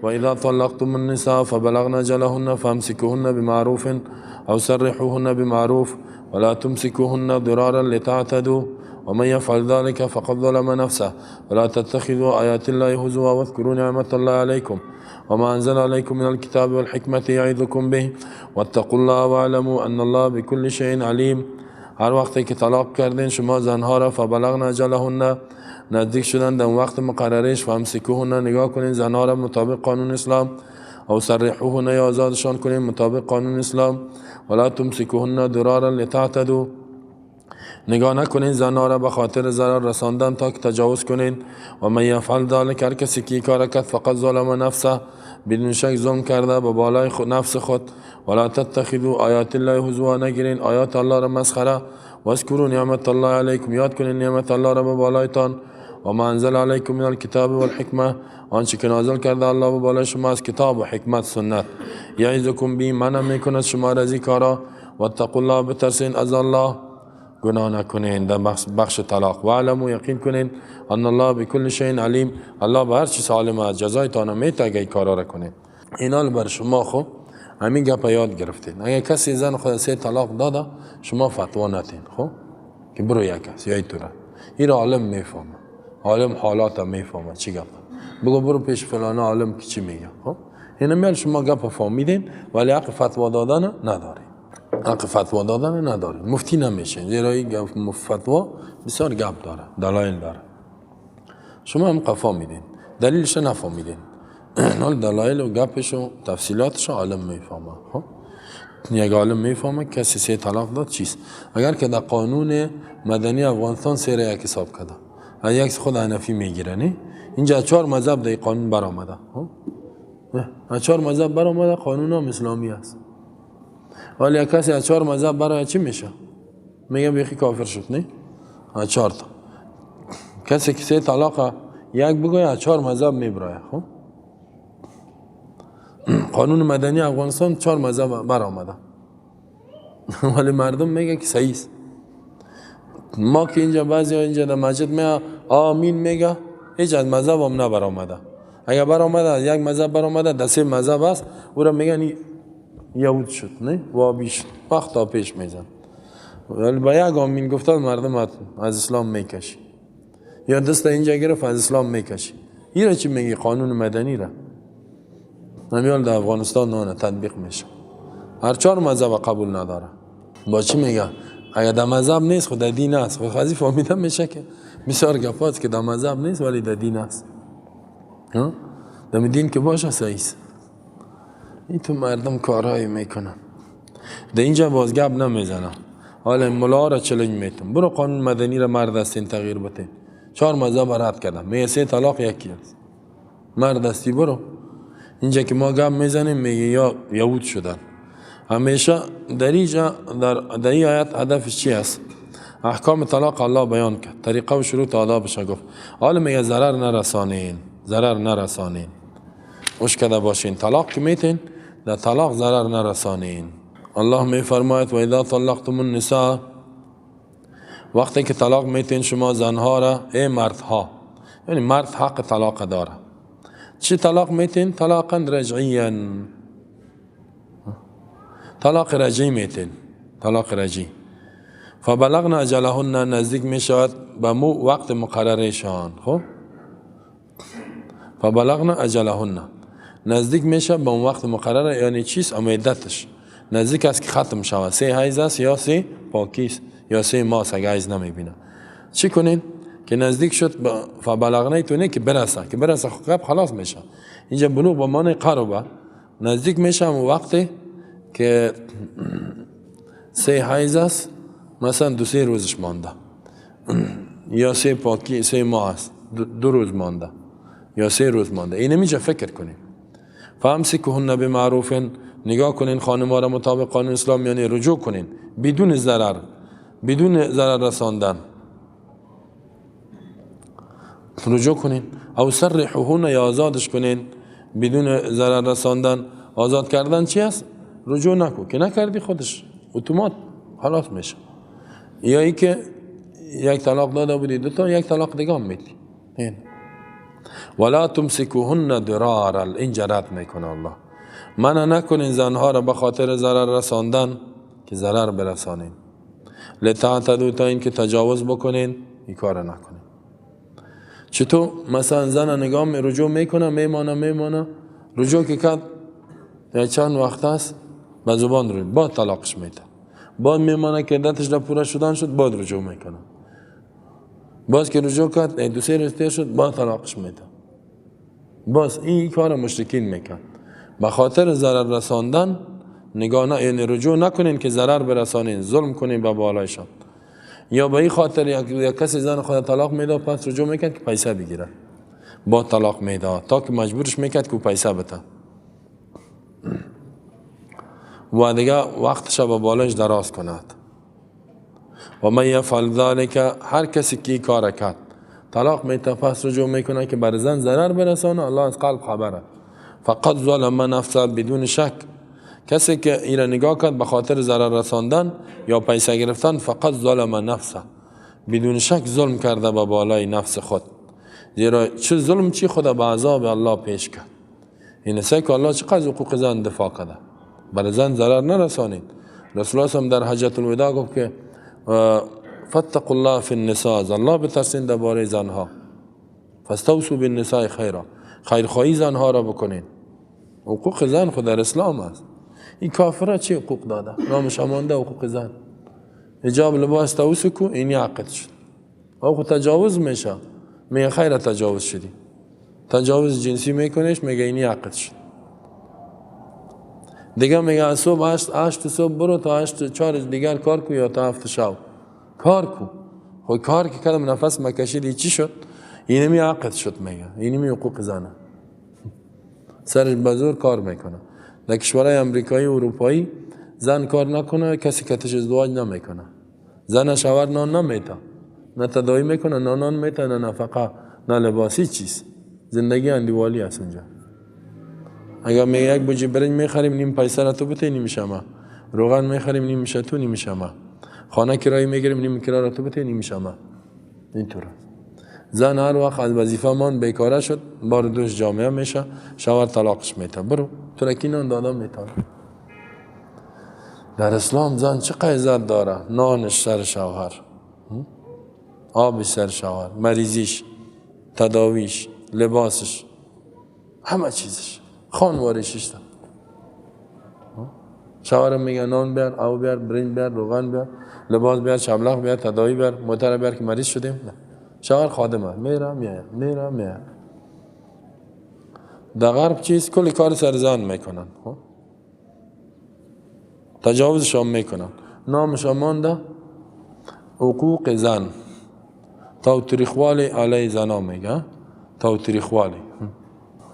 و اذا طلقتم النساء فبلغن اجلهن فامسكوهن بمعروف او سرحوهن بمعروف ولا تمسكوهن ضرارا لتعتدوا ومن يفعل ذلك فقد ظلم نفسه ولا تتخذوا آيات الله هزوا واذكروا نعمة الله عليكم وما أنزل عليكم من الكتاب والحكمة يعظكم به واتقوا الله واعلموا أن الله بكل شيء عليم. هر وقتی که طلاق کردین شما زنها را فبلغن اجلهن نزدیک شدن در وقت مقررش فامسکوهن نگاه کنین زنها را مطابق قانون اسلام او سرحوهن یا آزادشان کنین مطابق قانون اسلام ولا تمسکوهن ضرارا لتعتدوا نگاه نکنین زنها را به خاطر ضرر رساندن تا که تجاوز کنین و من یفعل ذلک هر کسی که کار کرد فقط ظلم نفسه بدون شک ظلم کرده به بالای نفس خود ولا تتخذوا آیات الله هزوا نگیرین آیات الله را مسخره و اذکروا نعمت الله علیکم یاد کنین نعمت الله را به بالایتان و ما انزل علیکم من الکتاب والحکمه آنچه که نازل کرده الله به بالای شما از کتاب و حکمت سنت یعظکم به منع میکند شما را از این کارا واتقوا الله بترسین از الله گناه نکنین در بخش طلاق و علمو یقین کنین ان الله بكل شيء علیم الله به هر چیز عالم است جزایتان میده اگه این کارا را کنین. اینا بر شما خو همین گپ یاد گرفتین. اگه کسی زن خود 3 طلاق داده شما فتوا ندین خب که برو یک کس یا اینطوره این عالم میفهمه عالم حالات میفهمه چی گپ بگو برو پیش فلان عالم که چی میگه خب اینا میل شما گپ فهمیدین ولی حق فتوا دادن ندارین حق فتوا دادن نداره مفتی نمیشه زیرا این فتوا بسیار گپ داره دلایل داره شما هم قفا میدین دلیلش نفهمیدین حال دلایل و گپش و تفصیلاتش عالم میفهمه خب یک عالم میفهمه کسی 3 طلاق داد چیست اگر که در قانون مدنی افغانستان 3 را یک حساب کرده یک خود حنفی میگیره نه اینجا 4 مذهب در قانون برآمده خب 4 مذهب برآمده قانون هم اسلامی است ولی یک کسی از 4 مذهب برای چی میشه میگه بیخی کافر شد نه 4 تا کسی که 3 طلاق یک بگوی از 4 مذهب میبرای خب قانون مدنی افغانستان 4 مذهب برآمده ولی مردم میگه که صحیح است ما که اینجا بعضی اینجا در مسجد میگه آمین میگه هیچ از مذهب هم نبرآمده اگر برآمده یک مذهب برآمده در 3 مذهب است او را میگن یهود شد نه وابی شد وقتا پیش میزن ولی با یک آمین گفتن مردم از اسلام میکشی یا دست اینجا گرفت از اسلام میکشی این را چی میگی قانون مدنی را نمیال در افغانستان نه تطبیق میشه هر 4 مذهب قبول نداره با چی میگه اگر در مذهب نیست خود در دین است خود خازی فهمیده میشه که بسیار گپات که در مذهب نیست ولی در دین است در دین که باشه صحیح است این تو مردم کارهایی میکنن در اینجا باز گپ نمیزنن حالا ملا را چلنج میتون برو قانون مدنی را مرد هستین تغییر بده 4 مذهب رد کردم میگه 3 طلاق یکی است مرد هستی برو اینجا که ما گپ میزنیم میگه یا یهود شدن همیشه در اینجا در این آیت هدفش چی است احکام طلاق الله بیان کرد طریقه و شروط آدابش گفت حالا میگه ضرر نرسانین مشکل باشین طلاق که میتین در طلاق ضرر نرسانین الله میفرماید و اذا طلقتم النساء وقتی که طلاق میتین شما زنها را ای مردها یعنی مرد حق طلاق داره چی طلاق میتین طلاقا رجعیا طلاق رجعی میتین طلاق رجعی فبلغن اجلهن نزدیک میشود به وقت مقررشان خب فبلغن اجلهن نزدیک میشه به اون وقت مقرره یعنی چیست امیدتش نزدیک است که ختم شود 3 حیض است یا 3 پاکی است یا 3 ماه اگه حیض نمیبینه چی کنین که نزدیک شد فبلغنه تونه که برسه خب خلاص میشه اینجا بلوغ با معنی قربه نزدیک میشه اون وقتی که 3 حیض است مثلا 2-3 روزش مانده یا 3 پاکی 3 ماه است 2 روز مانده یا 3 روز مانده اینه میشه فکر کنین فامسکوهن بمعروف نگاه کنین خانم‌ها را مطابق قانون اسلام یعنی رجوع کنین بدون ضرر رساندن رجوع کنین او سرحوهن یا آزادش کنین بدون ضرر رساندن آزاد کردن چی است رجوع نکن که نکردی خودش اتومات خلاص میشه یا ای که یک طلاق داده بودی 2 تا یک طلاق دیگه هم میدی ولا تمسکوهن ضرارا، این جرات میکنه الله، منع نکنین زنها را به خاطر ضرر رساندن که ضرر برسانین، لتعتدوا، تا این که تجاوز بکنین، این کار نکنین. چطور؟ مثلا زن نگاه رجوع میکنه، میمانه رجوع که کرد چند وقت است به زبان روی بعد طلاقش میده، بعد میمانه که عدتش را پوره شدن شد، بعد رجوع میکنه، باز که رجوع کرد دو سه روز تیر شد، بعد طلاقش میده. باز این کار مشرکین میکن. به خاطر ضرر رساندن نگاه نه، یعنی رجوع نکنین که ضرر برسانین، ظلم کنین به بالایشان. یا به این خاطر یک کسی زن خود طلاق میده پس رجوع میکرد که پیسه بگیره، با طلاق میده تا که مجبورش میکرد که پیسه بده و دیگه وقتش به بالایش دراز کند. و من یفعل ذلک، هر کسی که کار کرد طلاق میده پس رجوع میکنه که بر زن ضرر برسانه، الله از قلب خبره. فقط ظلم نفسه، بدون شک کسی که ایره نگاه کرد به خاطر ضرر رساندن یا پیسه گرفتن، فقط ظلم نفسه، بدون شک ظلم کرده به بالای نفس خود. زیرا چه ظلم چی خدا به عذاب الله پیش کرد. این است که الله چقدر حقوق زن دفاع کرده، بر زن ضرر نرسانید. رسول الله هم در حجت الوداع گفت که فاتقوا الله فی النساء، الله بترسین درباره زنها، فاستوصوا بالنساء خیرا، خیرخواهی زنها را بکنین. حقوق زن خود در اسلام است. این کافره چی حقوق داده؟ نامش امانده حقوق زن. حجاب لباس توسو کو، این عقد شد. او خود تجاوز میشه، میگه خیر تجاوز شدی، تجاوز جنسی میکنیش، میگه این عقد شد. دیگه میگه از صبح 8 صبح برو تا 8 4 دیگر کار کو، یا تا 7 شب کار کو. خب کار که کلم نفس مکشیدی چی شد؟ این می عقد شد. میگه این می حقوق زنه، سرش بزور کار میکنه. در کشورهای امریکایی و اروپایی زن کار نکنه کسی کتش ازدواج نمیکنه، زن شوهر نان نمیته، نه تداوی میکنه، نه نان میته، نه نفقه، نه لباسی، چیز. زندگی اندیوالی است اونجا. اگر میگه یک بوجی برنج میخریم نیم پیسه را تو بده، نمیشه ما. روغن میخریم نیم میشه تو، نمیشه ما. خانه کرایه میگیریم نیم کرایه را تو بده، نمیشه ما. اینطوره. زن هر وقت از وظیفه مان بیکاره شد، بار دوش جامعه میشه، شوهر طلاقش میده. برو تو را کی نان دادم میتونه. در اسلام زن چقدر عزت داره، نانش سر شوهر، آبش سر شوهر، مریضیش، تداویش، لباسش، همه چیزش، خانوارشش. شوهرم میگه نان بیار، آب بیار، برنج بیار، روغن بیار، لباس بیار، شملق بیار، تداوی بیار، موتر بیار که مریض شدیم. نه، شوهر خادمه، میره. در غرب چیز کلی کار سر زن میکنن، تجاوزش هم میکنن. نامش مانده حقوق زن، تاوتریخوالی علی زنا. میگه تاوتریخوالی،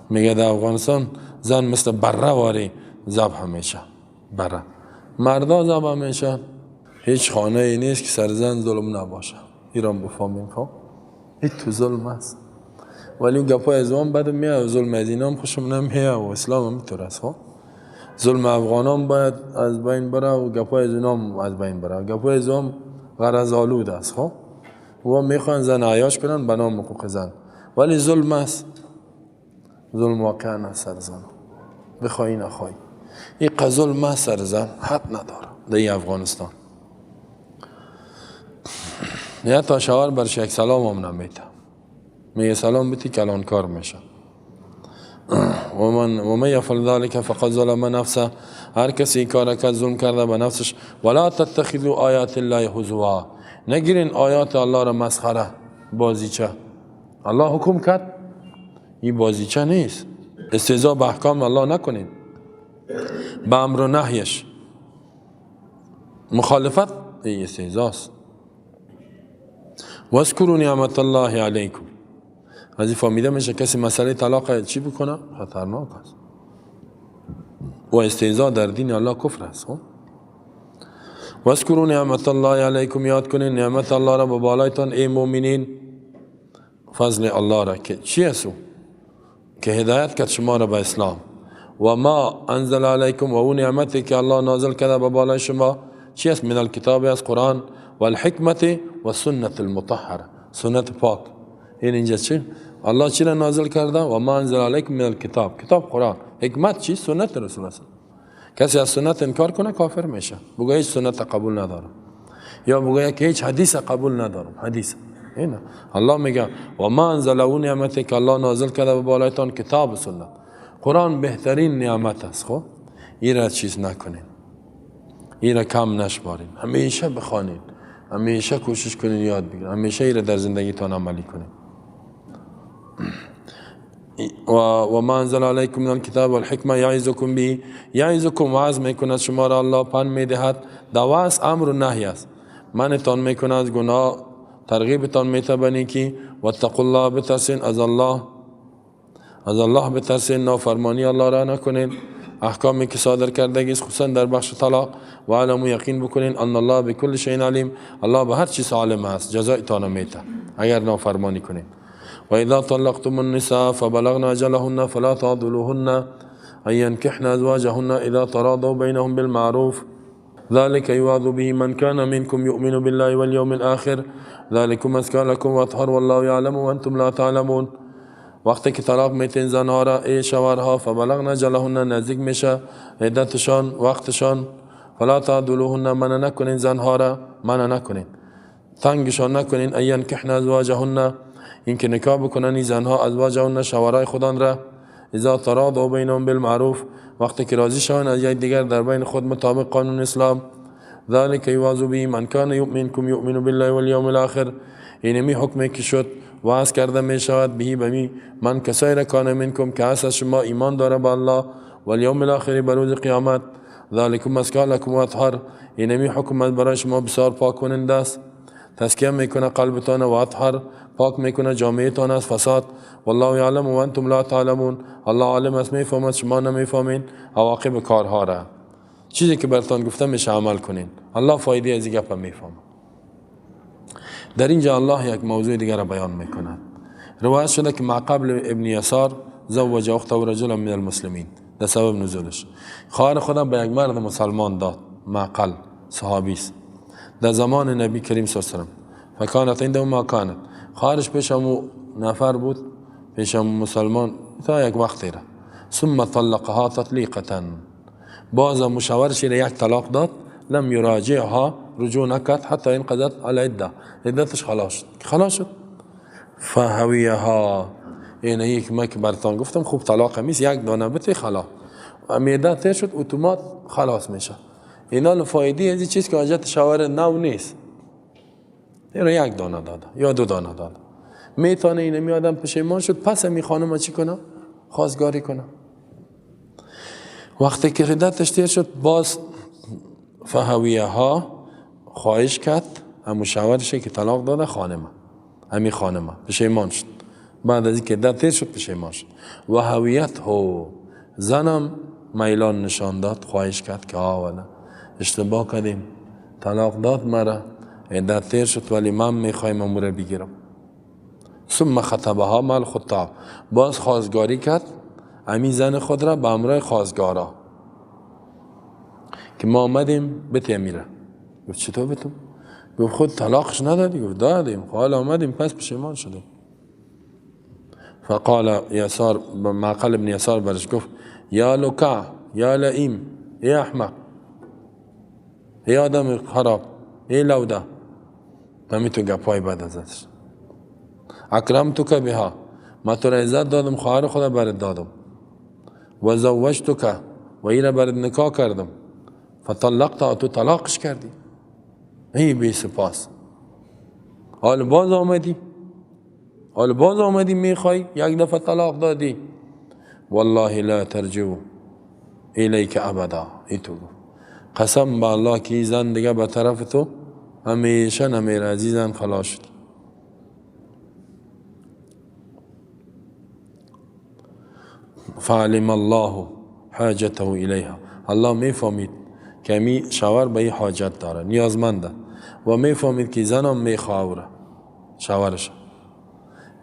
میگه در افغانستان زن مثل بره واری ذبح میشه. بره مردا ذبح میشن، هیچ خانه ای نیست که سر زن ظلم نباشه. ایران بفهمین خب این تو ظلم است، ولی گپای ازوان بعد میاد ظلم از اینا هم خوشم نمیاد و اسلام هم میتونه است. ظلم افغانان باید از بین بره و گپای از اینا هم از بین بره. گپای از هم غرض آلود است. خب و میخوان زن عیاش کنن به نام حقوق زن، ولی ظلم است. ظلم واقعا است سر زن، بخوایی نخوایی. این ظلم است سر زن، حد نداره در افغانستان. یا تا شوهر برش یک سلام هم نمیده، میگه سلام بیتی کلان کار میشه. و من یفعل ذلک فقد ظلم نفسه، هر کسی کار کرد ظلم کرده به نفسش. ولا تتخذوا آیات الله هزوا، نگیرین آیات الله را مسخره، بازیچه. الله حکم کرد، این بازیچه نیست. استهزاء به احکام الله نکنین، به امر و نهیش مخالفت این استهزاء است. واذکروا نعمت الله علیکم، از این فهمیده میشه کسی مسئله طلاق چی بکنه خطرناک است و استهزاء در دین الله کفر است. واذکروا نعمت الله علیکم، یاد کنین نعمت الله را به بالایتان ای مؤمنین، فضل الله را که چی است؟ که هدایت کرد شما را به اسلام. و ما انزل علیکم، و اون نعمتی که الله نازل کرده به بالای شما چی است؟ من الکتاب از قرآن و الحکمت و سنت المطهره، سنت پاک. این اینجا چی؟ الله چی را نازل کرده؟ و ما انزل علیکم من الکتاب، کتاب قرآن. حکمت چی؟ سنت رسول الله. کسی از سنت انکار کنه کافر میشه، بگه هیچ سنت قبول ندارم، یا بگه که هیچ حدیث قبول ندارم. حدیث اینا الله میگه و ما انزل اون نعمتی که الله نازل کرده به بالایتان کتاب و سنت. قرآن بهترین نعمت است. خب این را چیز نکنین، این را کم نشمارین، همیشه بخوانین، همیشه کوشش کنین یاد بگیرین، همیشه این را در زندگیتان عملی کنین. و ما انزل علیکم من الکتاب والحکمه یعظکم به، یعظکم وعظ میکند شما را الله، پند میدهد. دواس امر و نهی است، منتان میکند از گناه، ترغیبتان میتبنی که واتقوا الله، بترسین از الله، از الله بترسین، نافرمانی الله را نکنین، احکامی که صادر کردگی است خصوصا در بخش طلاق. و علمو یقین بکنین ان الله بكل شیء علیم، الله به هر چیز عالم است، جزایتان میده اگر نافرمانی کنین. و اذا طلقتم النساء فبلغن اجلهن فلا تعضلوهن ان ينكحن ازواجهن اذا تراضوا بينهم بالمعروف ذلك يوعظ به من كان منكم يؤمن بالله واليوم الآخر ذلكم أزكى لكم وأطهر والله يعلم وأنتم لا تعلمون. وقتی که طلاق میتین زنها را ای شوهرها، فبلغن اجلهن، نزدیک میشه عدتشان وقتشان، فلا تعضلوهن، منع نکنین زنها را، منع نکنین، تنگشان نکنین، ان ينكحن ازواجهن، اینکه نکاح بکنن این زنها ازواجهن، شوهرای خودان را، اذا تراضوا بینهم بالمعروف، وقتی که راضی شوند از یک دیگر در بین خود مطابق قانون اسلام. ذلك یوعظ به من کان منکم یؤمن بالله والیوم الاخر، اینمی حکمی که شد وعظ کرده می شود به بمی من کسایی را کان منکم که از شما ایمان داره با الله والیوم الاخر، بر روز قیامت. ذلکم ازکی لکم و اطهر، اینمی حکم برای شما بسیار پاک کننده است، تزکیه میکنه قلبتان و اطهر، پاک میکنه جامعتان از فساد. والله یعلم و انتم لا تعلمون، الله عالم است میفهمد شما نمیفهمین عواقب کارها را. چیزی که براتون گفتم میشه عمل کنین، الله فایده از این گپ میفهمه. در اینجا الله یک موضوع دیگر را بیان میکند. روایت شده که معقل ابن یسار زوج اخته رجلا من المسلمین، در سبب نزولش خواهر خدا به یک مرد مسلمان داد. معقل صحابی است در زمان نبی کریم صلی الله علیه و فکانت عنده ما کانت، خواهرش پیشم نفر بود، پیشم مسلمان تا یک وقتی را، ثم طلقها تطلیقتا، باز مشاورش را یک طلاق داد، لم یراجعها، رجوع نکرد حتی انقضت العده، عدتش خلاص شد. فهویها، این یک مک برتان گفتم خوب طلاق میست، یک دانه بتی خلاص، امیده تیر شد اتومات خلاص میشه. اینا فایده از این چیز که حاجت شوهر نو نیست، این را یک دانه داده یا دو دانه داده، میتونه اینمی آدم پشیمان شد، پس می خانم چی کنه؟ خواستگاری کنه. وقتی که عدتش تیر شد باز فهویها خواهش کرد همون شوهرشه که طلاق داده همی خانمه پشیمان شد، بعد از اینکه عدت تیر شد پشیمان شد. و هویت هو، زنم میلان نشان داد، خواهش کرد که آولا اشتباه کردیم، طلاق داد مرا، عدت تیر شد ولی من میخوایم امور بگیرم. ثم خطبها مال خطاب، باز خواستگاری کرد امی زن خود را به امرای خواستگارا که ما آمدیم بته میره. گفت چطور بتم؟ گفت خود طلاقش ندادی؟ گفت دادیم، حالا آمدیم پس پشیمان شدیم. فقال یسار، معقل ابن یسار برش گفت یا لکع یا لئیم، ای احمق، ای آدم خراب، ای لوده، نمی تو گپای بد ازش. اکرمتک بها، ما تو را عزت دادم، خواهر خدا برد دادم، و زوجتک، و این را برد نکاح کردم، فطلقتا، تو طلاقش کردی، ای بی سپاس، حال باز آمدی میخوای یک دفعه طلاق دادی. والله لا ترجو الیک ابدا، ای تو قسم با الله که زن دیگه به طرف تو همیشه نمیره، عزیزان خلاص شد. فعلم الله حاجته الیها، الله میفهمید که امی شوهر به این حاجت داره، نیازمنده، و میفهمید که زن هم میخواه شوهرش.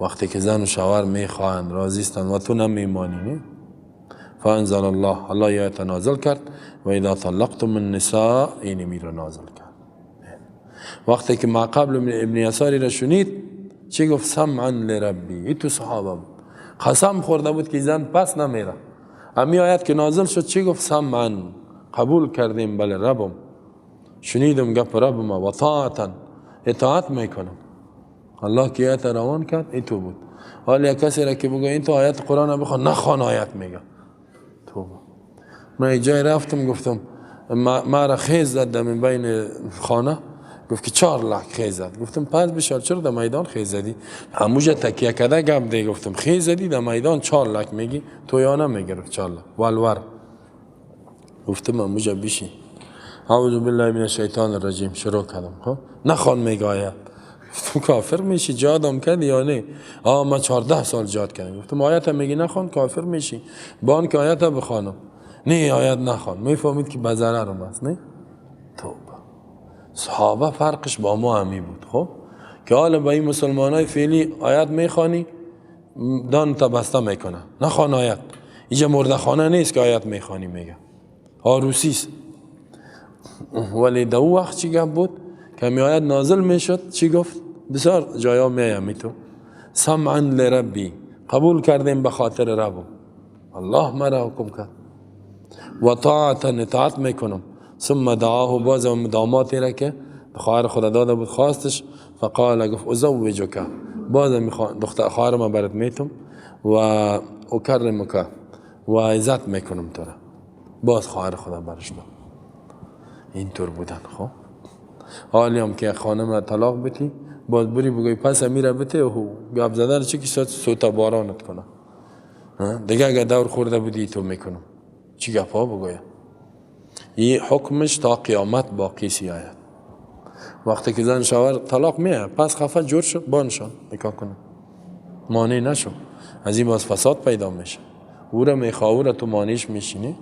وقتی که زن و شوهر میخواهند راضیستند و تو نمیمانی، نه؟ فانزل الله یایت نازل کرد و اذا طلقتم النساء، این میره نازل کرد. وقتی که معقل ابن یساری را شنید چی گفت؟ سمعا لربی. این تو صحابه بود، قسم خورده بود که زن پس نمیره. امی آیت که نازل شد چی گفت؟ سمعا، قبول کردیم بله ربم، شنیدم گپ ربم و طاعتا، اطاعت میکنم. الله که آیت روان کرد این تو بود. حالا کسی را که بگه این تو آیت قرآن بخوان، نخوان آیت میگه تو. من جای رفتم گفتم ما را خیز زد من بین خانه، گفت که 4 لک خیز زد. گفتم پس بشار چرا در میدان خیز زدی؟ هموجه تکیه کده گم ده. گفتم خیز زدی در میدان 4 لک میگی تو یا نمیگرفت 4 لک والور. گفتم هموجه بیشی. اعوذ بالله من الشیطان الرجیم شروع کردم. ها نخوان میگه آیت. گفتم کافر میشی؟ جادم کردی یا نه؟ من 14 سال جاد کردم. گفتم آیت میگی نخوان کافر میشی؟ بان که آیت بخوانم. نه آیت نخوان. میفهمید که بزررم است. نه توبه. صحابه فرقش با ما همی بود. خب که حالا با این مسلمانای فعلی آیت میخوانی دان تا بسته میکنه، نخوان آیت. اینجا مردخانه نیست که آیت میخوانی میگه آروسیست. ولی دو وقت چی گفت بود که می آیت نازل میشد چی گفت؟ بسیار جایا میامی تو سمعا لربی، قبول کردیم به خاطر ربم، الله مرا حکم کرد. و طاعتا، اطاعت میکنم. ثم دعاه، باز مداماتی را که خواهر خدا داده بود خواستش. فقال، گفت ازوجک، باز دختر خواهر ما برات میتم و اکرمک و عزت میکنم تو را. باز خواهر خدا برش داد. اینطور بودن. خب حالی هم که خانم طلاق بتی باز بری بگوی پس امیره بته و گپ زدن چی که سوتا بارانت کنه دیگه. اگه دور خورده بودی تو میکنم چی گپ ها بگویم. این حکمش تا قیامت باقی سیاید. وقتی که زن شوهر طلاق میه پس خفه جور شد بانشان نکاح کنه، مانع نشو، از این باز فساد پیدا میشه. او را میخواه تو مانعش میشینی.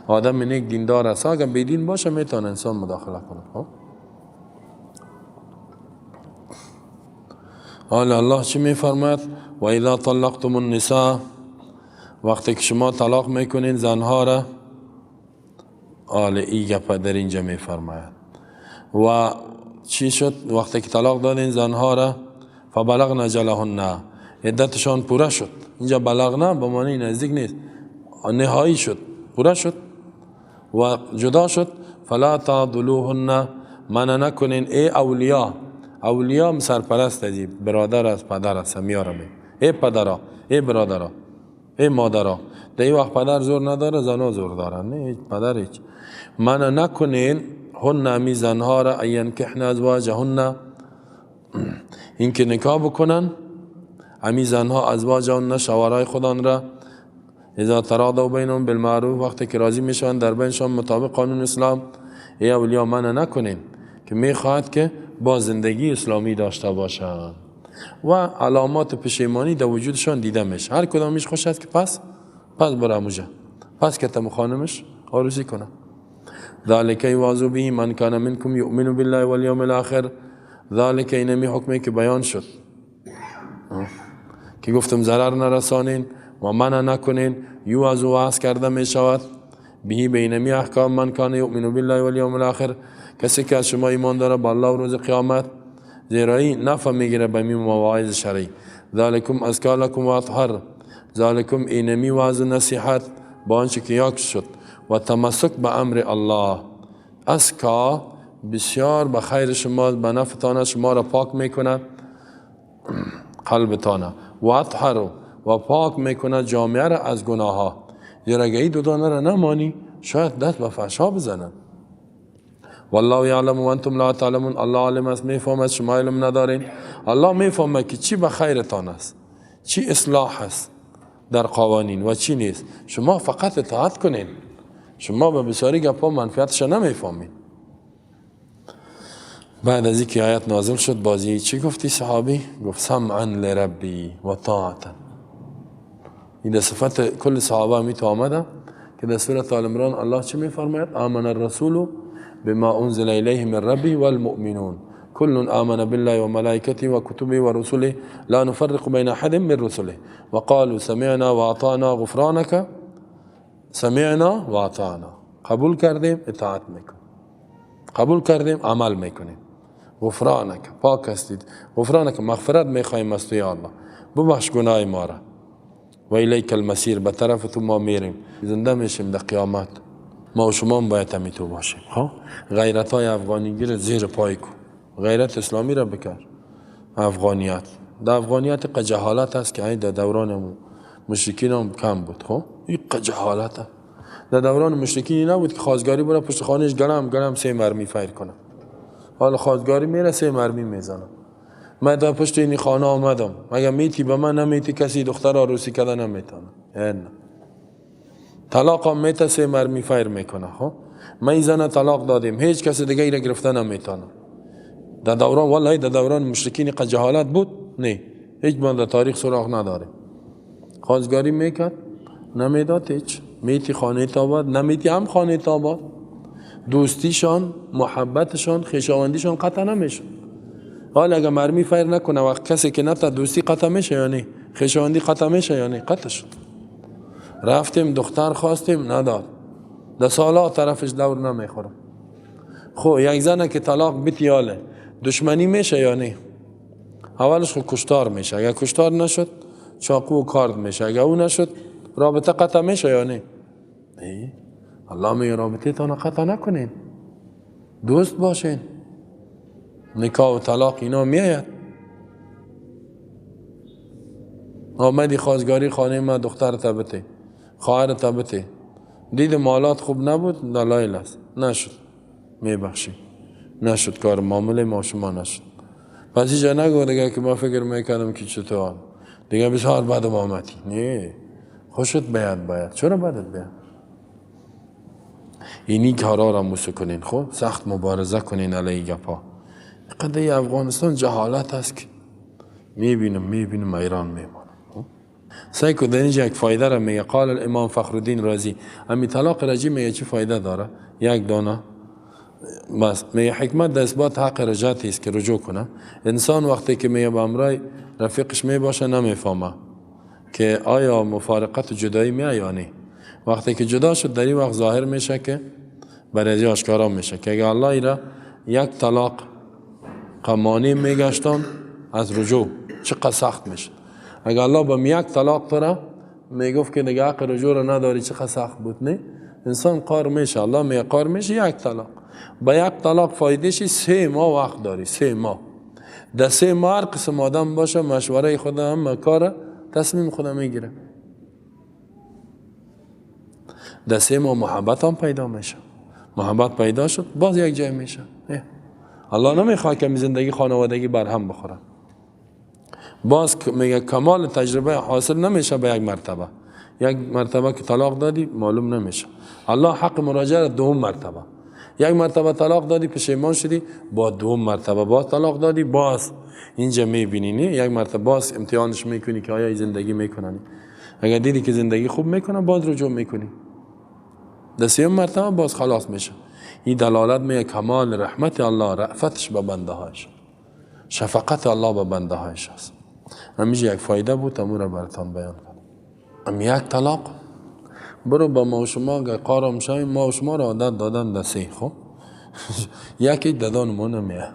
آدم نیک دیندار است، اگر بیدین باشه میتونه انسان مداخله کنه. حالا الله چی میفرماید؟ و اذا طلقتم النساء، وقتی که شما طلاق میکنین زنها را. حالا این گپ در اینجا میفرماید. و چی شد وقتی که طلاق دادین زنها را؟ فبلغن اجلهن، عدتشان پوره شد. اینجا بلغنا به معنی نزدیک نیست، نهایی شد، پوره شد و جدا شد. فلا تعضلوهن، منع نکنین. ای اولیاء، اولیاء سرپرست دی، برادر است، پدر است، میاره می. ای پدرها، ای برادرها، ای مادرها. در این وقت پدر زور نداره، زنها زور دارن. نه پدر هیچ. منع نکنین هن، امی زنها را، این کحن ازواجهن، این که نکاح بکنن امی زنها ازواجهن، شوهرای خودان را. اذا تراضوا بینهم بالمعروف، وقتی که راضی میشن در بینشان مطابق قانون اسلام. ای اولیاء منع نکنین که میخواهد که با زندگی اسلامی داشته باشن و علامات پشیمانی در وجودشان دیده میشه. هر کدامش خوش است که پس برای موجه پس که تم خانمش عروسی کنه. ذالک یوعظ به من کان منکم یؤمن بالله والیوم الاخر. ذالک، اینمی حکمی که بیان شد که گفتم ضرر نرسانین و منع نکنین. یوعظ و وعظ کرده می شود به اینمی احکام من کان یؤمن بالله والیوم الاخر، کسی که از شما ایمان داره با الله و روز قیامت. زیرایی نفع میگیره به می مواعظ شرعی. ذالکم ازکی لکم و اطهر، ذالکم اینمی وعظ نصیحت با آنچه که یاد شد و تمسک به امر الله. ازکی بسیار به خیر شما، به نفعتان شما را پاک میکنه قلبتان. و اطهر، و پاک میکنه جامعه را از گناه ها. زیرا اگه این دو دانه را نمانی شاید دست به فحشا بزنن. والله یعلم و انتم لا تعلمون، الله عالم است میفهمد شما علم ندارین. الله میفهمد که چی به خیرتان است، چی اصلاح است در قوانین و چی نیست. شما فقط اطاعت کنین، شما به بسیاری گپا منفعتش نمیفهمین. بعد از اینکه آیت نازل شد بازی چی گفتی صحابی؟ گفت سمعا لربی و طاعتا. این در صفت کل صحابه می تو آمده که در سورة آل عمران الله چی می فرماید؟ آمن الرسول بما انزل الیه من ربی والمؤمنون كل آمن بالله وملائكته وكتبه ورسله لا نفرق بين احد من رسله وقالوا سمعنا واطعنا غفرانك. سمعنا واطعنا، قبول کردیم اطاعت میکنیم، قبول کردیم عمل میکنیم. غفرانک، پاک هستید. غفرانک، مغفرت میخوایم از تو یا الله، ببخش گناه ما را. و الیک المسیر، به طرف تو ما میریم، زنده میشیم در قیامت. ما و شما باید همی تو باشیم. غیرت های افغانیگی زیر پای کن، غیرت اسلامی را بکر. افغانیت، در افغانیت جهالت است که در دوران مشرکین هم کم بود. این جهالت است. در دوران مشرکین نبود که خواستگاری برای پشت خانهش گرم 3 مرمی فیر کنه. حالا خواستگاری میره 3 مرمی میزنه. من در پشت این خانه آمدم، اگر میتی به من نمیتی کسی دختر عروسی کده نمیتونه. نه طلاق هم میته 3 مرمی فیر میکنه. ما این زن طلاق دادیم، هیچ کسی دیگه ایره گرفته نمیتونه. در دوران والله در دوران مشرکین قد جهالت بود؟ نه، هیچ من در تاریخ سراغ نداره. خواستگاری میکرد نمیداد، هیچ میتی خانه تاباد، نمیتی هم خانه تاباد. دوستیشان، محبتشان، خویشاوندیشان قطع نمیشه. حالا اگر مرمی فیر نکنه وقت کسی که نتا دوستی قطع میشه یا نه؟ خویشاوندی قطع میشه یا نه؟ قطع شد. رفتیم دختر خواستیم نداد، در سالها طرفش دور نمیخورم. خب یک زنه که طلاق بیتیاله دشمنی میشه یا نه؟ اولش خود کشتار میشه، اگر کشتار نشد چاقو و کارد میشه، اگر اون نشد رابطه قطع میشه یا نه؟ الله میگه رابطه تان قطع نکنین، دوست باشین. نکاح و طلاق اینا میاید. آمدی خواستگاری خانه ما دختر تبته، خواهر تبته، دید مالات خوب نبود، دلایل است، نشد، میبخشی، نشد، کار معامله ما شما نشد. پس اینجا نگو دیگه که ما فکر میکردم که چطور دیگه بسیار بعدم آمدی. نه، خوشت باید. چرا بدت باید؟ اینی کارا را موسو کنین، خب سخت مبارزه کنین علیه گپا. قضیه افغانستان جهالت است که میبینم ایران میمانه. سعی کو دنیجا یک فایده را میگه. قال الامام فخر الدین رازی، امی طلاق رجعی میگه چه فایده داره؟ یک دانه بس. میگه حکمت در اثبات حق رجعتی است که رجوع کنه. انسان وقتی که میگه به امرای رفیقش میباشه نمیفهمه که آیا مفارقت و جدایی میاد یا نه. وقتی که جدا شد در این وقت ظاهر میشه که برای آشکارا میشه که اگر الله ایره یک طلاق قمانی میگشتن از رجوع چقدر سخت میشه. اگر الله با یک طلاق تو را میگفت که دیگه حق رجوع را نداری چقدر سخت بود. نه، انسان قار میشه. الله میگه قار میشه یک طلاق. با یک طلاق فایدهشی 3 ماه وقت داری. 3 ماه. در 3 ماه هر قسم آدم باشه مشوره خدا هم کار تصمیم خدا میگیره. در 3 ماه محبت هم پیدا میشه. محبت پیدا شد باز یک جای میشه. الله نمیخواد که زندگی خانوادگی برهم بخوره. باز میگه کمال تجربه حاصل نمیشه به یک مرتبه. یک مرتبه که طلاق دادی معلوم نمیشه. الله حق مراجعه 2 مرتبه. یک مرتبه طلاق دادی پشیمان شدی، با 2 مرتبه باز طلاق دادی، باز اینجا میبینی نه یک مرتبه باز امتحانش میکنی که آیا زندگی میکنی. اگر دیدی که زندگی خوب میکنه باز رجوع میکنی. در 3 مرتبه باز خلاص میشه. این دلالت میگه کمال رحمت الله، رأفتش به بنده هایش، شفقت الله به بنده هایش است. همیشه یک فایده بود امور را براتون بیان کنم. یک طلاق برو با ما و شما اگر قارم شویم ما و شما را عادت دادن در 3. خب یکی دادن ما نمیه.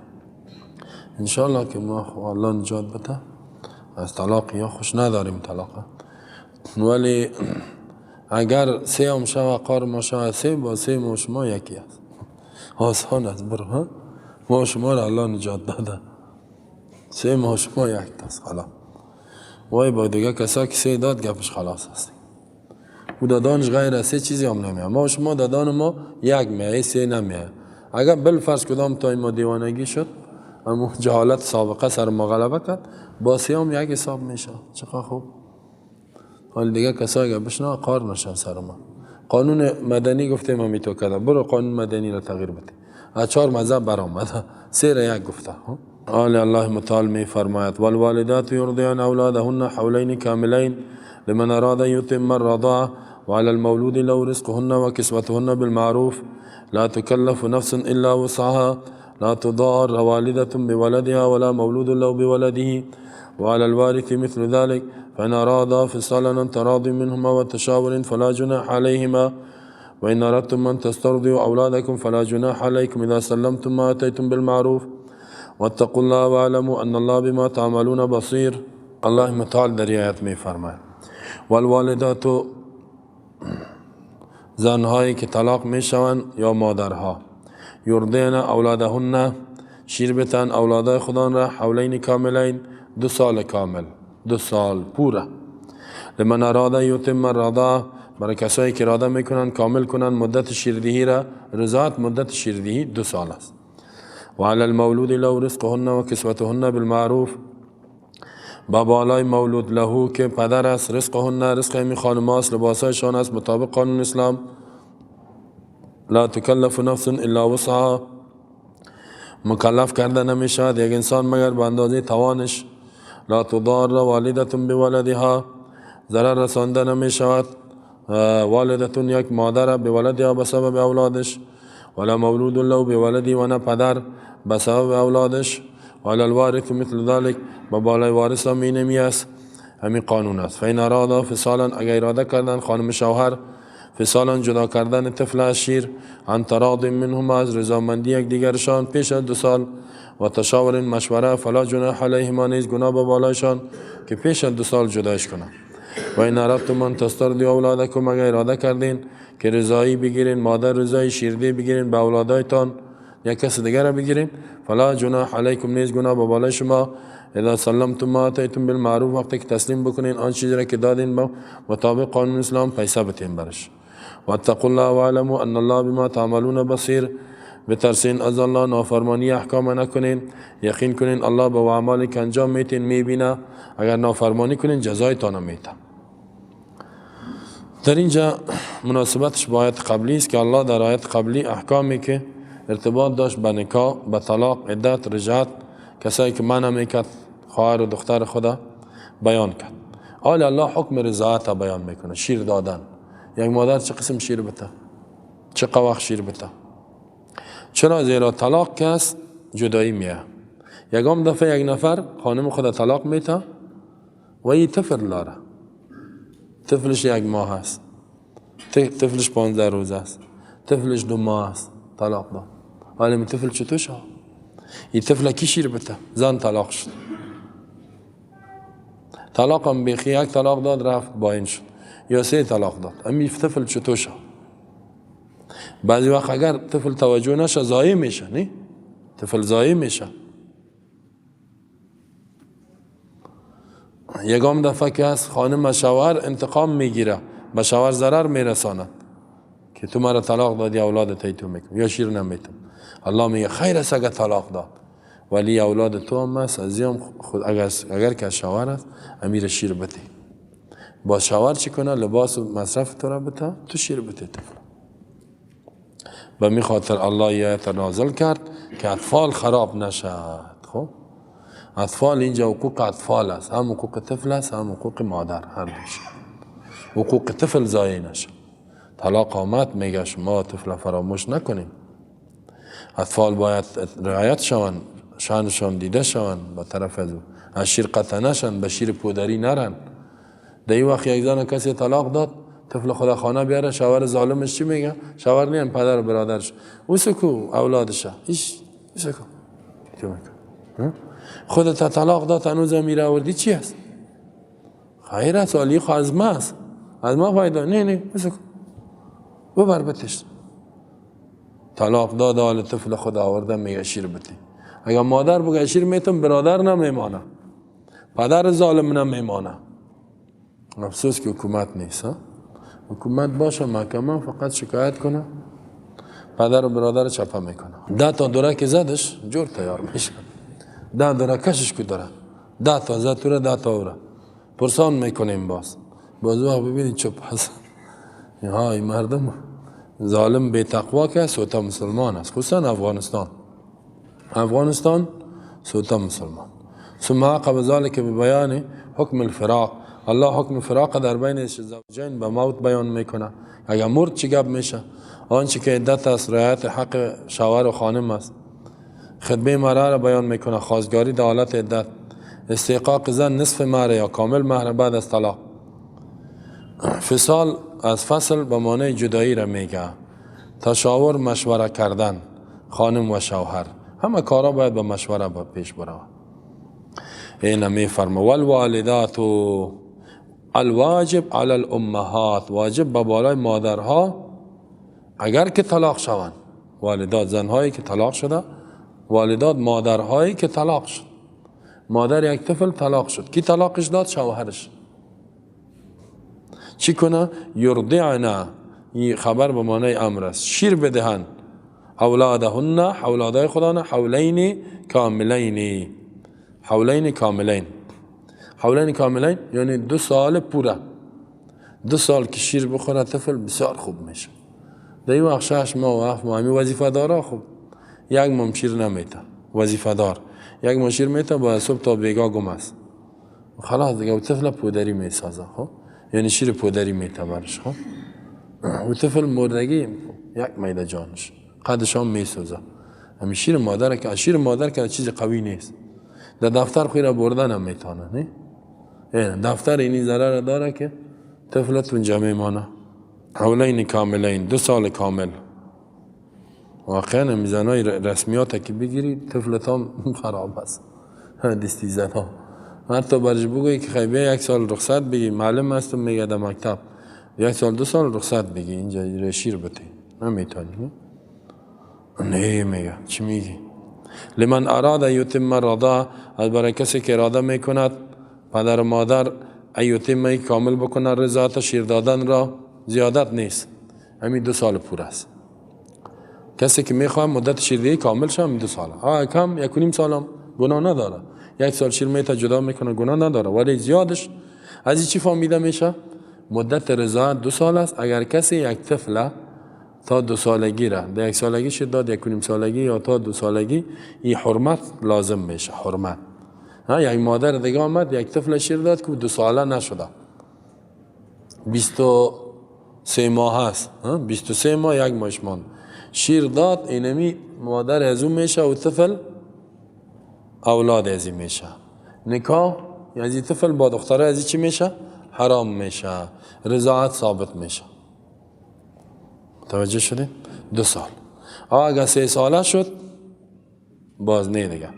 انشاءالله که ما الله نجات بده از طلاق. یا خوش نداریم طلاق، ولی اگر 3 هم شوه قار ما شوه 3 با 3 ما و شما یکی است. آسان است. برو ما و شما را الله نجات داده. 3 ما و شما یک است. خلاص وای با دیگه کسا که 3 داد گپش خلاص است. او دادانش غیر از 3 چیزی هم نمیه. ما و شما دادان ما یک میه 3 نمیه. اگر بالفرض کدام تا ما دیوانگی شد اما جهالت سابقه سر ما غلبه کرد با 3 هم یک حساب میشه. چقدر خوب. حال دیگه کسایی که بشنه قار نشن سر ما. قانون مدنی گفته ما میتو کرده برو قانون مدنی را تغییر بده. از 4 مذهب برآمده 3 را یک گفته. الله متعال می فرماید والوالدات یرضعن اولادهن حولین کاملین لمن اراد یتم الرضاعه وعلى المولود له رزقهن وكسوتهن بالمعروف لا تكلف نفس الا وسعها لا تضار والدة بولدها ولا مولود له بولده وعلى الوارث مثل ذلك فإن أرادا فصالا عن تراض منهما وتشاور فلا جناح عليهما وإن أردتم أن تسترضعوا أولادكم فلا جناح عليكم إذا سلمتم ما آتيتم بالمعروف واتقوا الله واعلموا ان الله بما تعملون بصیر. الله متعال در آیت می فرماید والوالدات، زنهایی که طلاق می شوند یا مادرها، یرضعن اولادهن، شیر بتن اولادای خودان را، حولین کاملین، 2 سال کامل، 2 سال پورا. لمن اراد یتم الرضاعه، برای کسایی که اراده میکنن کامل کنن مدت شیردهی را. رضاعت مدت شیردهی 2 سال است. و علی المولود له رزقهن و کسوتهن بالمعروف، با بالای مولود له که پدر است، رزقهن، رزق این خانم است، لباسایشان است مطابق قانون اسلام. لا تکلف نفس الا وسعها، مکلف کرده نمیشد یک انسان مگر به اندازه توانش. لا تضار والدة بولدها، ضرر رسانده نمیشود والدتون یک مادر به ولدها به سبب اولادش. ولا مولود له به ولدی، و نه پدر به سبب اولادش. ولا الوارث مثل ذلك، با بالای وارث هم اینمی است، همین قانون است. فین ارادا فصالا، اگر اراده کردن خانم شوهر فصالا جدا کردن طفل از شیر، عن تراض منهما، از رضامندی یک دیگرشان پیش از 2 سال، و تشاور مشوره، فلا جناح علیهما، نیز گناه به بالایشان که پیش از 2 سال جدایش کنند. و این اردتم ان تسترضعوا اولادکم، اگر اراده کردین که رضایی بگیرین، مادر رضایی شیرده بگیرین به اولادایتان، یا کس دیگر را بگیرین، فلا جناح علیکم، نیز گناه به بالای شما، اذا سلمتم ما آتیتم بالمعروف، وقتی که تسلیم بکنین آن چیزی را که دادین با مطابق قانون اسلام، پیسه بتین برش. واتقوا الله واعلموا ان الله بما تعملون بصیر، بترسین از الله، نافرمانی احکام نکنین، یقین کنین الله به اعمالی که انجام میتین میبینه، اگر نافرمانی کنین جزایتان میده. در اینجا مناسبتش با آیت قبلی است که الله در آیت قبلی احکامی که ارتباط داشت به نکاح، به طلاق، عدت، رجعت، کسایی که منع میکرد خواهر و دختر خدا بیان کرد. حال الله حکم رضاعت بیان میکنه، شیر دادن. یک مادر چه قسم شیر بده، چه قوق شیر بده. چرا؟ زیرا طلاق که است جدایی میه. یکم دفعه یک نفر خانم خدا طلاق میته و این طفل داره، طفلش 1 ماه است، طفلش 15 روز است، طفلش 2 ماه است، طلاق داد. ولی این طفل چطور شد؟ این طفل کی شیر بده؟ زن طلاق شد. طلاق هم بیخی 1 طلاق داد رفت باین شد، یا 3 طلاق داد. امی طفل چطور شد؟ بعضی وقت اگر طفل توجه نشه ضایع میشه، نه؟ طفل ضایع میشه. یکم دفعه که از خانم شوهر انتقام میگیره، به شوهر ضرر میرساند که تو مرا طلاق دادی اولادت ای تو میکنم یا شیر نمیتم. الله میگه خیر است اگر طلاق داد، ولی اولاد تو هم است، ازیم خود اگر که شوهر است امیر شیر بده. با شوهر چی کنه؟ لباس و مصرف تو را بده، تو شیر بده طفل. به می خاطر الله آیت نازل کرد که اطفال خراب نشد. خب اطفال اینجا حقوق اطفال است، هم حقوق طفل است هم حقوق مادر، هر دوش. حقوق طفل ضایع نشد. طلاق آمد میگه شما طفل فراموش نکنیم. اطفال باید رعایت شوند، شانشان دیده شوند با طرف از شیر قطع نشن، به شیر پودری نرن. در این وقت یک زن کسی طلاق داد، طفل خدا خانه بیاره، شوهر ظالمش چی میگه؟ شوهر نیم پدر و برادرش، وسکو اولادشه، وسکو خودت طلاق داد هنوز میره آوردی چی است؟ خیر است، علی خو از ما است، از ما فایده نه وسکو ببر بتش. طلاق داد حال طفل خدا آورده میگه شیر بده. اگر مادر بگه شیر میتم برادر نمیمانه، پدر ظالم نمیمانه. افسوس که حکومت نیست. حکومت باشه محکمه فقط شکایت کنه، پدر و برادر چپه میکنه. 10 تا دوره که زدش جور تیار میشه. 10 دوره کشش که داره، 10 تا زد تو را 10 تا اوره پرسان میکنیم. باز وقت ببینید چپ هست. این مردم ظالم بی تقوا که سوتا مسلمان است، خصوصا افغانستان سوتا مسلمان. ثم عقب ذلك ببیان حکم الفراق، الله حکم فراق در بین زوجین به موت بیان میکنه. اگر مرد چی گپ میشه؟ آنچه که عدت است، رعایت حق شوهر و خانم است، خطبه مهر را بیان میکنه، خواستگاری در حالت عدت، استحقاق زن نصف مهر یا کامل مهر بعد از طلاق. فصال از فصل به معنی جدایی را میگه. تشاور مشوره کردن خانم و شوهر، همه کارا باید با مشوره پیش بره. این می فرما والوالدات الواجب علی الامهات، واجب به بالای مادرها اگر که طلاق شوند. والدات زنهایی که طلاق شده، والدات مادرهایی که طلاق شد. مادر یک طفل طلاق شد، کی طلاقش داد؟ شوهرش. چی کنه؟ یرضعن، این خبر به معنی امر است، شیر بدهند اولادهن، اولادای خدا، حولین کاملین. حولین کاملین، حولین کاملین یعنی 2 سال پوره. 2 سال که شیر بخوره طفل بسیار خوب میشه. در این وقت 6 ماه و 7 ماه همی وظیفه داره. خوب 1 ماه شیر نمیته، وظیفه دار 1 ماه شیر میته، با صبح تا بیگاه گم است. خلاص دیگه طفل پودری میسازه. خب یعنی شیر پودری میته برش. خب و طفل مردگی 1 میده جانش، قدش هم میسوزه. همین شیر مادر که شیر مادر که چیز قوی نیست. در دفتر خیره بردن هم میتونه. نه این دفتر اینی ضرر داره که طفلتون جمع مانه. حولین کاملین، 2 سال کامل. واقعا میزانای رسمیات که بگیری طفلت هم خراب است. دستی زد ها. حتی برش بگویی که خیلی 1 سال رخصت بگی، معلم هستم میگه در مکتب 1 سال 2 سال رخصت بگی، اینجا شیر بتی نمیتونی. نه میگه چی میگی؟ لمن اراد یتم رضاع، از برای کسی که اراده میکند پدر و مادر ایتم کامل بکنه رضاعت شیر دادن را، زیادت نیست، همین 2 سال پور است. کسی که میخواد مدت شیردهی کامل شه همین 2 سال. کم 1.5 سال هم گناه نداره. 1 سال شیر میته جدا میکنه گناه نداره، ولی زیادش از این چی فهمیده میشه؟ مدت رضاعت 2 سال است. اگر کسی یک طفل تا 2 سالگی را در 1 سالگی شد داد، 1.5 سالگی یا تا 2 سالگی، این حرمت لازم میشه. حرمت یک مادر دیگه آمد 1 طفل شیر داد که 2 ساله نشده، 23 ماه هست، 23 ماه 1 ماهش ماند، شیر داد، اینمی مادر از اون میشه و طفل اولاد از این میشه. نکاح از این طفل با دختره از این چی میشه؟ حرام میشه. رضاعت ثابت میشه. توجه شده؟ 2 سال. اگر 3 ساله شد باز نه دیگه.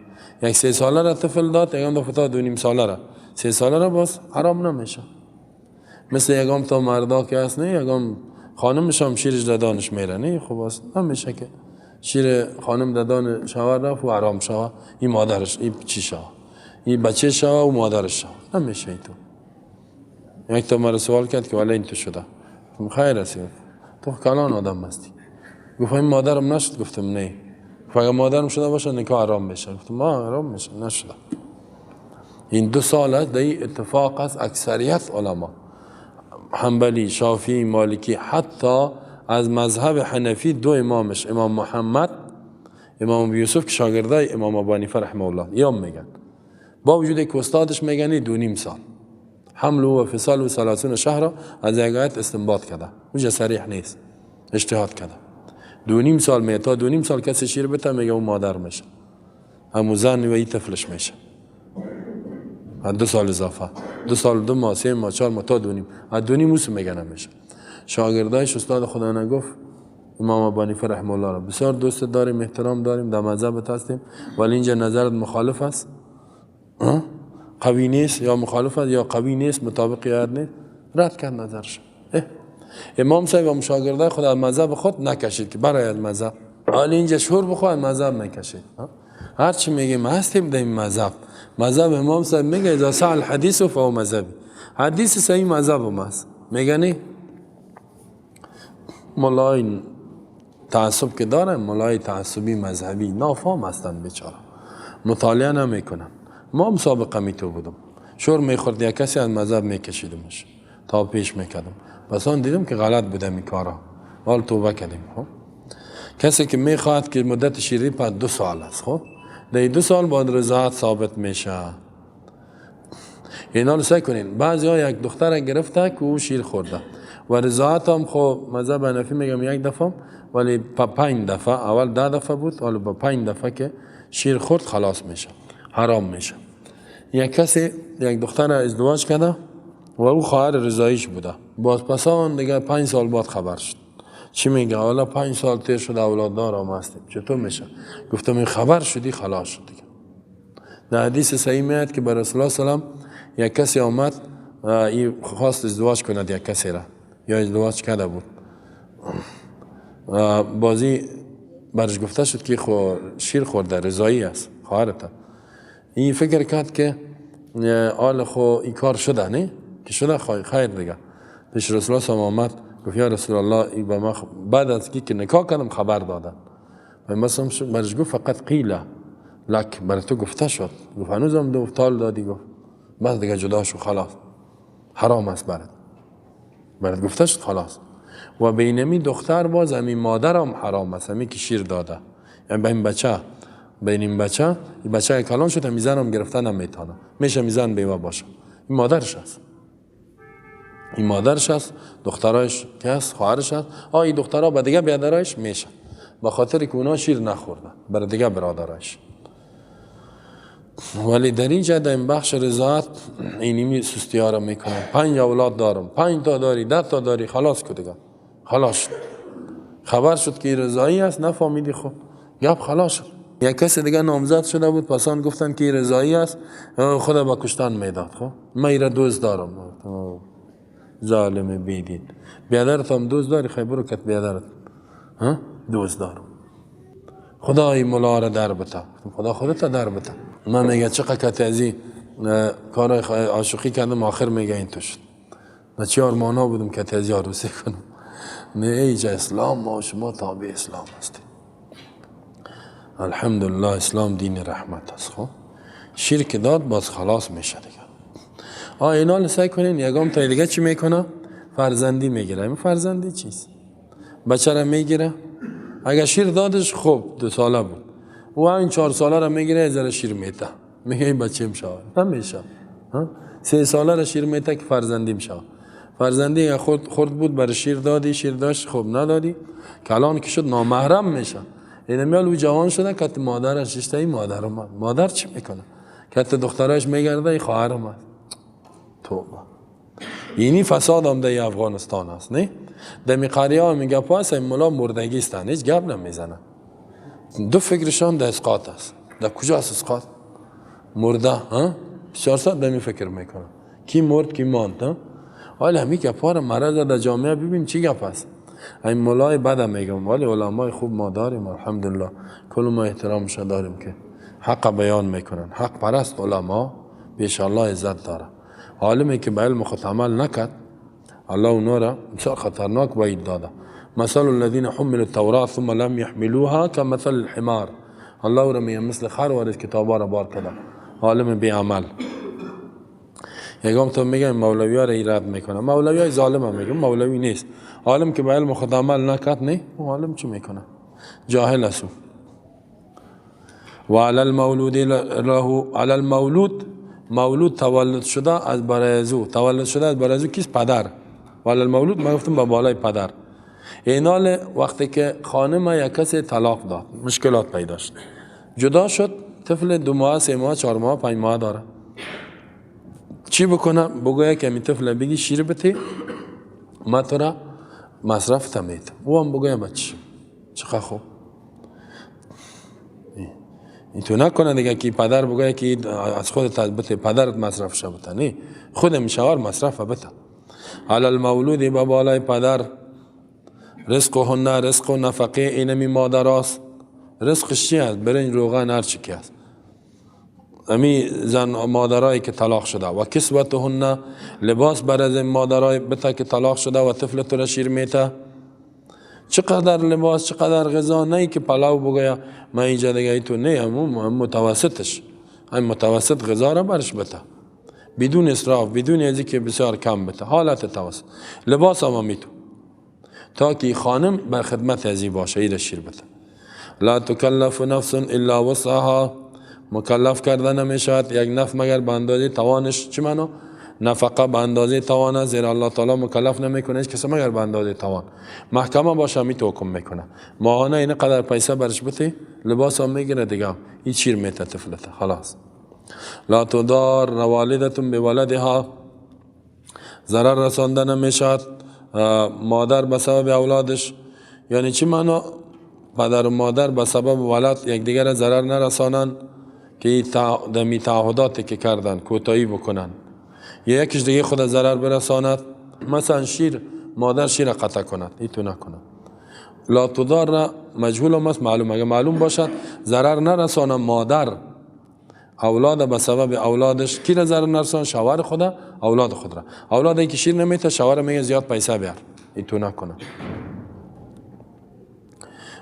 1 3 ساله را طفل داد، یکم دو تا 2.5 ساله را، 3 ساله را باز حرام نمیشه. مثل یکم تا مردا که هست نه، یکم خانمش هم شیرش دادانش میره نه، خب باز نمیشه که شیر خانم دادان شوهر رفت و حرام شوه، این مادرش این چی شوه، این بچه شوه و مادرش شوه، نمیشه. تو یک تا مرا سوال کرد که ولی این تو شده، خیر است تو کلان آدم هستی. گفت این مادرم نشد، گفتم نه. فقط مادرم شده باشه نکاح حرام بشه، گفتم ما حرام میشه نشده. این 2 سال است، در اتفاق است اکثریت علما حنبلی، شافعی، مالکی، حتی از مذهب حنفی 2 امامش، امام محمد، امام ابو یوسف که شاگردای امام ابو حنیفه رحمه الله ایام میگن، با وجود که استادش میگن 2.5 سال حمل و فصال و 30 شهر از آیات استنباط کرده، وجه صریح نیست، اجتهاد کرده. 2.5 سال می تا 2.5 سال کسی شیر بته میگه اون مادر میشه، همون زن و این طفلش میشه. 2 سال اضافه، 2 سال 2 ماه 3 ماه 4 ماه تا 2.5، از 2.5 موسم میگه نمیشه. شاگردایش استاد خدا نگفت امام ابو حنیفه رحمه الله را بسیار دوست داریم، احترام داریم، در مذهبت هستیم، ولی اینجا نظرت مخالف است، قوی نیست، یا مخالف است یا قوی نیست، مطابق آیات نیست، رد کرد نظرش. امام صاحب و شاگردای خود از مذهب خود نکشید که برای از مذهب، حالا اینجا شور بخواه از مذهب نکشید. هر چی میگیم هستیم در این مذهب. مذهب امام صاحب میگه اذا صح الحدیث فهو مذهبی، حدیث صحیح مذهب هم هست. میگه نی ملای تعصب که داره، ملای تعصبی مذهبی نافهم هستن بیچاره، مطالعه نمیکنن. ما هم سابقه میتو بودم، شور میخورد یا کسی از مذهب میکشیدمش تا پیش میکردم، بس آن دیدم که غلط بودم این کارا، حال توبه کردیم. خب کسی که میخواد که مدت شیری پس 2 سال است، خب در 2 سال بعد رضاعت ثابت میشه. اینا رو سعی کنین. بعضی ها یک دختر گرفته که او شیر خورده و رضاعت هم خب مذهب حنفی میگم 1 دفعه، ولی 5 دفعه، اول 10 دفعه بود، ولی با 5 دفعه که شیر خورد خلاص میشه، حرام میشه. یک کسی یک دختر ازدواج کرده و او خواهر رضاییش بوده، باز پس آن دیگه 5 سال بعد خبر شد چی میگه؟ حالا 5 سال تیر شد اولاددار هم هستیم، چطور میشه؟ گفتم این خبر شدی خلاص شد دیگه. در حدیث صحیح میاد که بر رسول الله سلام یک کسی آمد این خواست ازدواج کند، یک کسی را یا ازدواج کرده بود، بازی برش گفته شد که شیر خورده، رضایی است خواهرته. این فکر کرد که آل خو این کار شده، نه که شده خیر دیگه. پیش رسول الله سلام آمد گفت یا رسول الله این به ما بعد از که نکاح کردم خبر دادن. و مثلا برش گفت فقط قیله لک، برای تو گفته شد. گفت هنوزم دو تال دادی؟ گفت بس دیگه جدا شو خلاص، حرام است برات گفته شد خلاص. و بینمی دختر باز همین مادرم حرام است، همین که شیر داده، یعنی بین این بچه کلان شد، همین زن هم گرفتن هم میتونه، میشه میزن بیوه باشه. این مادرش است، دخترایش که هست خواهرش هست. این دخترها به دیگه برادرایش میشه، به خاطر که اونا شیر نخوردن، برای دیگه برادرایش. ولی در اینجا در این بخش رضایت اینمی سستی ها را میکنن. 5 اولاد دارم، 5 تا داری، 10 تا داری، خلاص که دیگه خلاص شد. خبر شد که رضایی است، نفهمیدی، خب گپ خلاص شد. یک کسی دیگه نامزد شده بود، پسان گفتن که رضایی است، خود با کشتن میداد. خب من ایره دوست دارم. ظالم بیدین، بیادرت هم دوست داری؟ خیلی برو کت بیادرت دوست دارم. خدای مولا را در بته. خدا خودت در بته. من میگه چقدر کت ازی کارهای عاشقی کردم، آخر میگه این تو شد. من چه آرمانا بودم کت ازی عروسی کنم. نه ایجا اسلام، ما شما تابع اسلام هستیم. الحمدلله اسلام دین رحمت است. خب شرک داد باز خلاص میشه دیگه. اینا رو سعی کنین. یکم تا دیگه چی میکنه؟ فرزندی میگیره. این فرزندی چیست؟ بچه را میگیره، اگه شیر دادش خوب 2 ساله بود، و این 4 ساله را میگیره ازر شیر میته، میگه این بچه میشه، نمیشه. 3 ساله را شیر میته که فرزندی میشه. فرزندی اگه خورد بود برای شیر دادی، شیر داشت، خوب ندادی، کلان که شد نامحرم میشه. این میال او جوان شده که مادرش اشته، این مادر چی میکنه؟ که دخترش میگرده این خواهرم هست. توبه. اینی فساد هم در افغانستان هست، نه؟ در میقاریه ها میگه پاس این ملا مردگی استن، هیچ گپ نمیزنه. 2 فکرشان در اسقاط است. در کجا است اسقاط؟ مرده، 4 ساعت در می فکر میکنه کی مرد کی ماند. حالا همی گپ ها مرض در جامعه ببین چی گپ است. این ملای بد میگم، ولی علمای خوب ما داریم الحمدلله، کل ما احترامش داریم که حق بیان میکنن. حق پرست علما بیش الله عزت داره. عالمی که به علم خود عمل نکرد، الله اونا را بسیار خطرناک وعید داده. مثل الذين حملوا التوراة ثم لم يحملوها كمثل الحمار. الله را میگه مثل خر وارد کتابا را بار کرده، عالم بی عمل. یکم تو میگه مولوی ها را ایراد میکنه، مولوی های ظالم هم میگه، مولوی نیست. عالم که به علم خود عمل نکرد، نه عالم چی میکنه؟ جاهل است. و علی المولود له، علی المولود، مولود تولد شده از برایزو، تولد شده از برایزو کیست؟ پدر. و علی المولود ما گفتم با بالای پدر. اینال وقتی که خانم یک کسی طلاق داد، مشکلات پیدا شد، جدا شد، طفل 2 ماه 3 ماه 4 ماه 5 ماه داره، چی بکنه؟ بگویه که می طفل بگی شیر بتی، ما تو را مصرف تمید. او هم بگویه بچه چقدر خوب. این تو نکنه دیگه که پدر بگویه که از خودت بته، پدرت مصرف شد بته، نه، خود میشوار مصرف بته. علی المولود با بالای پدر، رزقهن، رزق و نفقه اینمی مادر است. رزقش چی است؟ برنج روغن هر چی که است. امی زن مادرایی که طلاق شده. و کسوتهن، لباس بر از مادرای بته که طلاق شده و طفل تو را شیر میته. چقدر لباس، چقدر غذا، نه که پلاو بگویا من اینجا دیگه تو، نه، هم متوسطش، هم متوسط غذا را برش بته، بدون اسراف، بدون ازی که بسیار کم بته، حالت توسط. لباس هم میتو تا که خانم بر خدمت ازی باشه، ایره شیر بته. لا تکلف نفس الا وسعها، مکلف کرده نمیشد یک نفس مگر به اندازه توانش. چی معنی؟ نفقه به اندازه توان است، زیرا الله تعالی مکلف نمیکنه هیچ کسی مگر به اندازه توان. محکمه باشه می تو حکم میکنه. ماهانه این قدر پیسه برش بده، لباس هم میگیره دیگه، این چیر میته طفلته، خلاص. لا تضار والدتون بولدها، ضرر رسانده نمیشد مادر به سبب اولادش یعنی چی معنا؟ پدر و مادر به سبب ولد یکدیگر را ضرر نرسانند که دمی تعهداتی که کردن کوتاهی بکنن، یا یکیش دیگه خود ضرر برساند. مثلا شیر، مادر شیر قطع کند، ایتو نکند. لا تضار مجهول هم است، معلوم. اگه معلوم باشد ضرر نرسانه مادر اولاد به سبب اولادش، کی را ضرر نرسان؟ شوهر خدا، اولاد خود را. اولادی که شیر نمیته، شوهر میگه زیاد پیسه بیار، ایتو نکنه.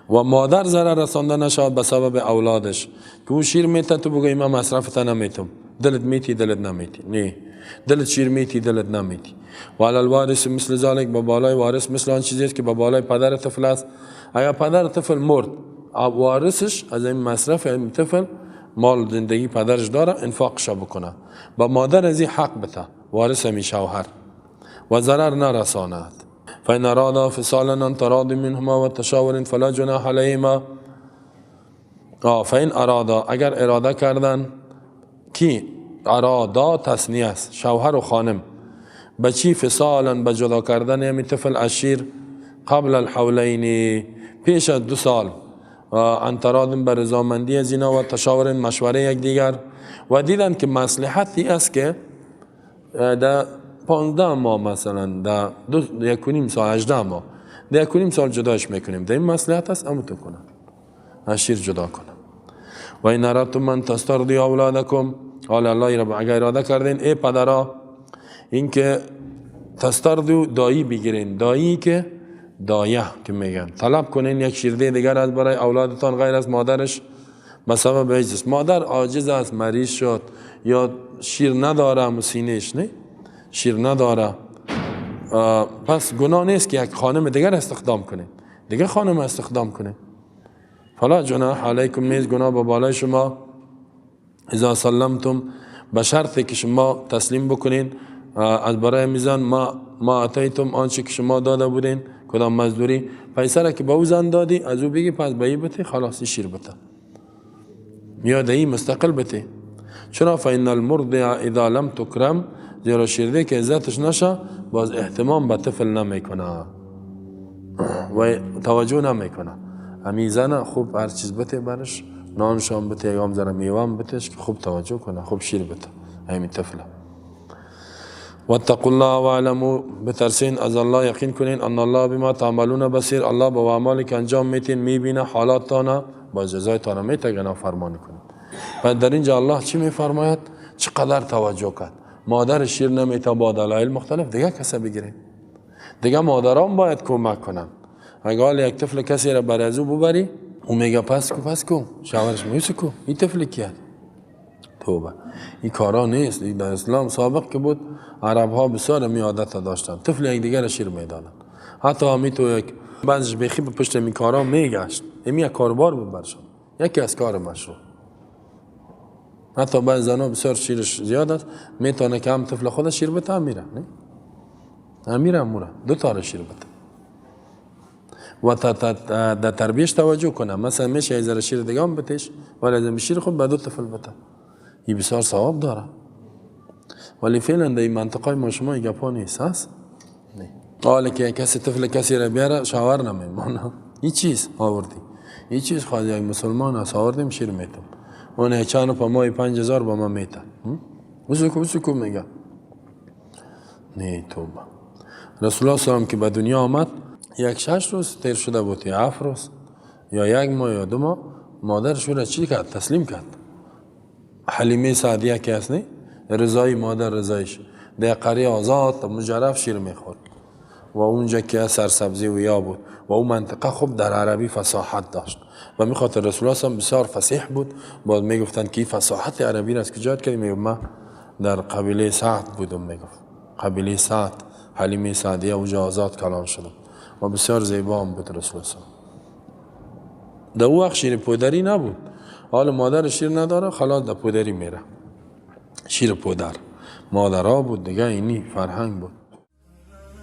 و مادر ضرر رسانده نشود به سبب اولادش، که اون شیر میته تو بگوی من مصرفت نمیتم، دلت میتی دلت نمیتی، نه دلت شیر میتی دلت نمیتی. و علی الوارث مثل ذلک، به بالای وارث مثل آن چیزی است که به بالای پدر طفل است. اگر پدر طفل مرد، وارثش از این مصرف این طفل مال زندگی پدرش داره، انفاقش بکنه. با مادر از این حق بته، وارث می شوهر، و ضرر نرساند. فإن أرادا فصالا عن تراض منهما وتشاور فلا جناح عليهما. فإن أرادا، اگر اراده کردن، کی ارادا تثنیه است، شوهر و خانم، به چی؟ فصالا، به جدا کردن همی طفل اشیر، قبل الحولین، پیش از 2 سال، عن تراض، به رضامندی از اینا، و تشاور، مشوره یک دیگر، و دیدن که مصلحتی است که در 15 ماه مثلا، در 1.5 سال، 18 ماه، در 1.5 سال جداش میکنیم، در این مصلحت است، امو تو کنن اشیر جدا کنن. و این اردتم من تسترضی اولادکم، قال الله رب، اگر اراده کردین ای پدرها این که تسترضی دایی بگیرین، دایی که دایه که میگن، طلب کنین یک شیرده دیگر از برای اولادتان غیر از مادرش، به سبب عجز. مادر عاجز است، مریض شد، یا شیر نداره مسینش، نه شیر نداره، پس گناه نیست که یک خانم دیگر استخدام کنه، دیگه خانم استخدام کنه. فلا جناح علیکم، نیز گناه به بالای شما، اذا سلمتم، به شرطی که شما تسلیم بکنین از برای میزان ما اتیتم، آنچه که شما داده بودین، کدام مزدوری، پیسه را که به او زن دادی از او بگی پس به ای بته، خلاصی شیر بته، یا دهی مستقل بته. چرا؟ فإن المرضع اذا لم تکرم، زیرا شیرده که عزتش نشه باز اهتمام به طفل نمیکنه و توجه نمیکنه. امی زن خوب هر چیز بته برش، نان شام بته، یکم ذره میوه بتش که خوب توجه کنه، خوب شیر بته همین طفل. واتقوا الله واعلموا، بترسین از الله، یقین کنین، ان الله بما تعملون بصیر، الله با اعمالی که انجام میتین میبینه، حالاتتان با جزایتان میتگه فرمان کنید. و در اینجا الله چی میفرماید؟ چقدر توجه کرد. مادر شیر نمیته با دلایل مختلف، دیگه کسی بگیره، دیگه مادران باید کمک کنن. اگه یک طفل کسی را بر ازو ببری، او میگه پس کو شوهرش میگه کو این طفل کیه؟ توبه، این کارا نیست. در اسلام سابق که بود عرب ها بسیار می عادت داشتن، طفل یک دیگر شیر میدادن. حتی همی تو یک بعضش بخی به پشت می کارا میگشت، این یک کاربار بود برشان، یکی از کار مشروع. حتی بعض زنها بسیار شیرش زیاد است، میتونه که هم طفل خود شیر بده میره، نه میره موره 2 تا شیر بده و در تربیش توجه کنه. مثلا میشه یه ذره شیر دیگه هم بتش، ولی از شیر خود به 2 طفل بده، این بسیار ثواب داره. ولی فعلا در این منطقه ما شما این گپا نیست هست. حالا که کسی طفل کسی را بیاره شوهر نمیمونه، این چیز آوردی، این چیز خواهد یک مسلمان هست آوردیم شیر میتم، اون چند پا ماهی 5000 با من میتن، وسکو میگه نه. توبه. رسول الله سلام که به دنیا آمد 6 روز تیر شده بود، یا 7 روز یا 1 ماه یا 2 ماه، مادرش را چی کرد؟ تسلیم کرد. حلیمه سعدیه که هست، نه رضای مادر رضایش، در قریه آزاد مجرف شیر میخورد و اونجا که سرسبزی و یا بود و اون منطقه خوب در عربی فصاحت داشت و میخاطر رسول الله هم بسیار فصیح بود. باید میگفتن که فصاحت عربی را از کجا کردی؟ میگفت من در قبیله سعد بودم، میگفت قبیله سعد، حلیمه سعدیه اونجا آزاد کلام شدم و بسیار زیبا هم بود رسول الله. در اون وقت شیر پودری نبود، حالا مادر شیر نداره خلاص در پودری میره، شیر پودر مادرها بود دیگه، اینی فرهنگ بود.